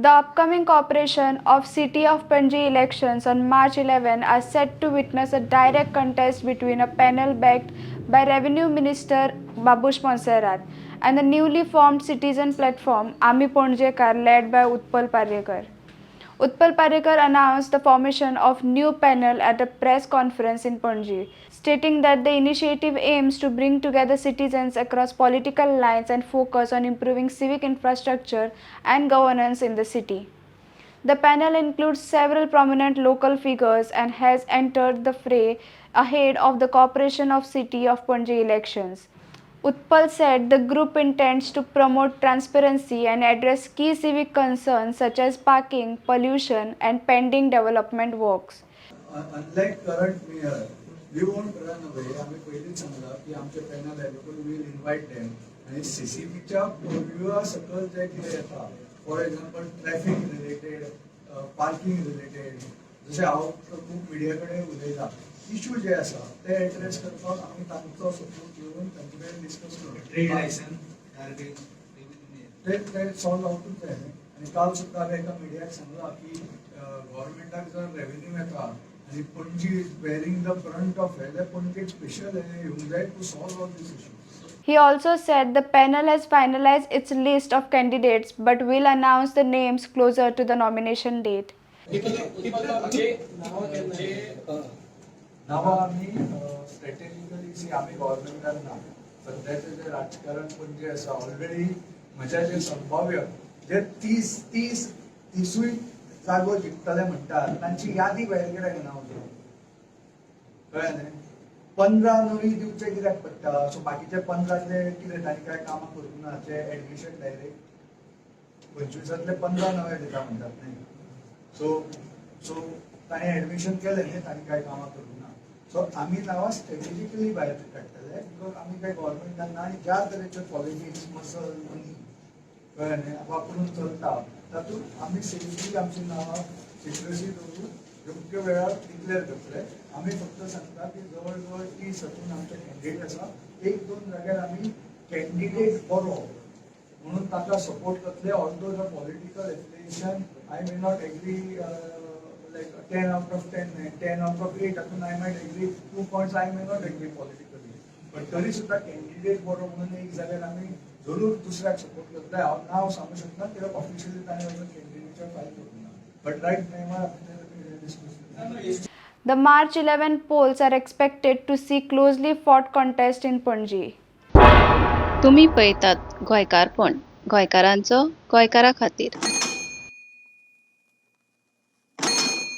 The upcoming Corporation of City of Panaji elections on March 11 are set to witness a direct contest between a panel backed by Revenue Minister Babush Monserrat and the newly formed citizen platform Ami Ponjekar led by Utpal Parekar. Utpal Parekar announced the formation of new panel at a press conference in Panaji, stating that the initiative aims to bring together citizens across political lines and focus on improving civic infrastructure and governance in the city. The panel includes several prominent local figures and has entered the fray ahead of the Corporation of City of Panaji elections. Utpal said the group intends to promote transparency and address key civic concerns such as parking, pollution, and pending development works. Unlike current mayor, we won't run away. आम्ही पहिलेच सांगला की आमचे panel आहे because we will invite them आणि सीसीबीच्या review सकल जे कितें येता for example traffic related parking related जशें हांव खूब मिडिया कडेन उलयता इश्यू जे आसा ते एड्रेस करपाक आमी तांचो सपोर्ट घेवन तांचे कडेन डिस्कस करू ट्रेड लायसन्स ते सॉल्व आउटूच जाय आनी काल सुद्दां हांवें एका मिडियाक सांगलां की गव्हर्मेंटाक जर रेव्हेन्यू येता आनी Panaji is bearing the front of जाल्यार पणजेक स्पेशल येवंक जाय to solve all these issues. He also said the panel has finalized its list of candidates but will announce the names closer to the nomination date. नावां आमी strategically C आमी गव्हर्मेंटान ना सद्याचें जें राजकारण पणजे आसा ऑलरेडी म्हज्या जे संभाव्य जे 30सूय जागो जिखतले म्हणटात तांची यादी भायर कित्याक ना कळ्ळें न्ही 15 नवी दिवचे कित्याक पडटा सो बाकीचे 15तले कितें तांणी कांय कामां करूंक ना जे एडमिशन डायरेक्ट 25तले 15 नवे दिता म्हणटात न्ही सो ताणें एडमिशन केलें न्ही तांणी कांय कामां करूंक ना सो आमी नांवां स्ट्रॅटेजिकली भायर काडटले बिकॉज आमी कांय गव्हर्मेंटान ना आनी ज्या तरेचे पॉलिटिक्स मसल मनी कळ्ळें न्ही वापरून चलता तातूंत आमी सेफली आमची नांवां सिक्रेसी दवरून योग्य वेळार डिक्लेअर करतले. आमी फक्त सांगता की जवळ जवळ 30 हातून आमचे कॅन्डिडेट आसा 1-2 जाग्यार आमी कॅन्डिडेट बरो म्हणून ताका सपोर्ट करतले although the political affiliation I may not agree like 10 out of 10 10 out of 8 हातून I might agree 2 points I may not agree politically but तरी सुद्धा कॅन्डिडेट बरो म्हणून एक जाग्यार आमी जरूर दुसऱ्याक सपोर्ट करतले. हांव नांव सांगू शकना कित्याक ऑफिशियली ताणें अजून कॅन्डिडेटचेर फायल करूंक ना बट रायट टायमार आमी discuss. The March 11 polls are expected to see closely fought contest in Panaji. तुम्ही पळयतात गोंयकारपण गोंयकारांचो गोंयकारा खातीर.